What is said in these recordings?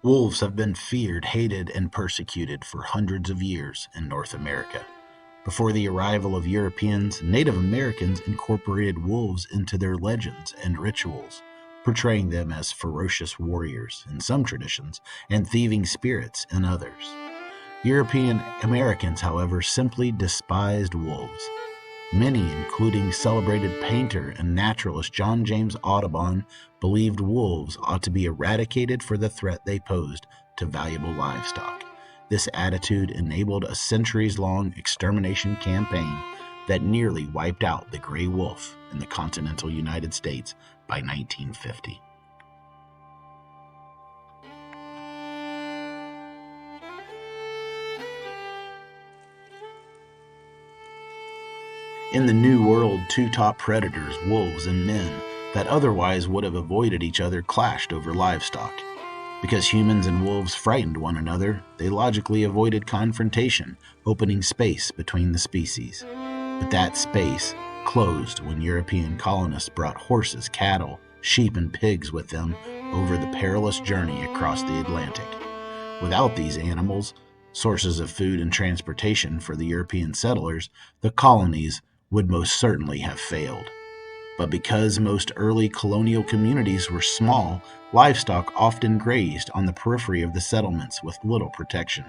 Wolves have been feared, hated, and persecuted for hundreds of years in North America. Before the arrival of Europeans, Native Americans incorporated wolves into their legends and rituals, portraying them as ferocious warriors in some traditions and thieving spirits in others. European Americans, however, simply despised wolves. Many, including celebrated painter and naturalist John James Audubon, believed wolves ought to be eradicated for the threat they posed to valuable livestock. This attitude enabled a centuries-long extermination campaign that nearly wiped out the gray wolf in the continental United States by 1950. In the New World, two top predators, wolves and men, that otherwise would have avoided each other clashed over livestock. Because humans and wolves frightened one another, they logically avoided confrontation, opening space between the species. But that space closed when European colonists brought horses, cattle, sheep, and pigs with them over the perilous journey across the Atlantic. Without these animals, sources of food and transportation for the European settlers, the colonies would most certainly have failed. But because most early colonial communities were small, livestock often grazed on the periphery of the settlements with little protection.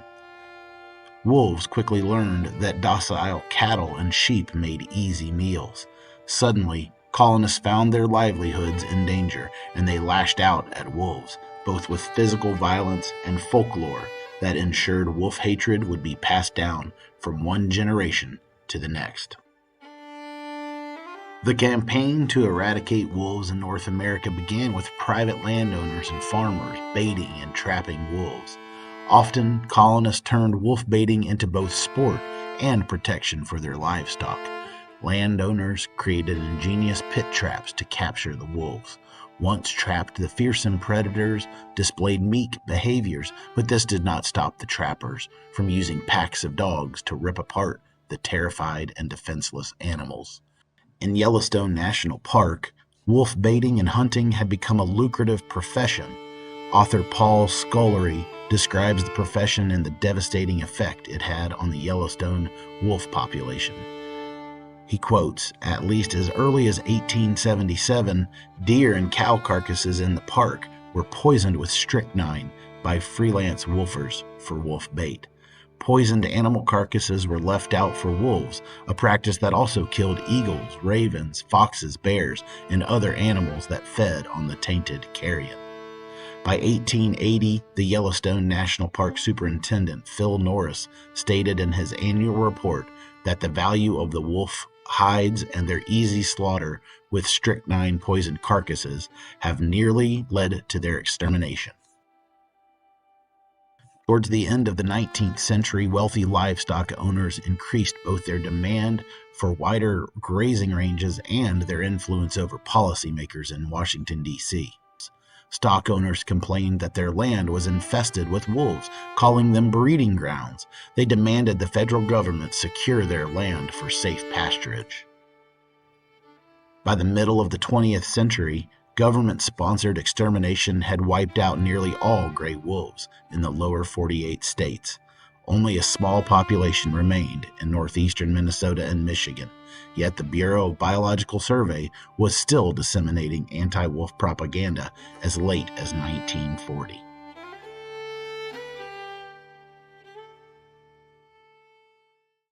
Wolves quickly learned that docile cattle and sheep made easy meals. Suddenly, colonists found their livelihoods in danger, and they lashed out at wolves, both with physical violence and folklore that ensured wolf hatred would be passed down from one generation to the next. The campaign to eradicate wolves in North America began with private landowners and farmers baiting and trapping wolves. Often, colonists turned wolf baiting into both sport and protection for their livestock. Landowners created ingenious pit traps to capture the wolves. Once trapped, the fearsome predators displayed meek behaviors, but this did not stop the trappers from using packs of dogs to rip apart the terrified and defenseless animals. In Yellowstone National Park, wolf baiting and hunting had become a lucrative profession. Author Paul Scolari describes the profession and the devastating effect it had on the Yellowstone wolf population. He quotes, "At least as early as 1877, deer and cow carcasses in the park were poisoned with strychnine by freelance wolfers for wolf bait. Poisoned animal carcasses were left out for wolves, a practice that also killed eagles, ravens, foxes, bears, and other animals that fed on the tainted carrion." By 1880, the Yellowstone National Park Superintendent Phil Norris stated in his annual report that the value of the wolf hides and their easy slaughter with strychnine-poisoned carcasses have nearly led to their extermination. Towards the end of the 19th century, wealthy livestock owners increased both their demand for wider grazing ranges and their influence over policymakers in Washington, D.C. Stock owners complained that their land was infested with wolves, calling them breeding grounds. They demanded the federal government secure their land for safe pasturage. By the middle of the 20th century, government-sponsored extermination had wiped out nearly all gray wolves in the lower 48 states. Only a small population remained in northeastern Minnesota and Michigan, yet the Bureau of Biological Survey was still disseminating anti-wolf propaganda as late as 1940.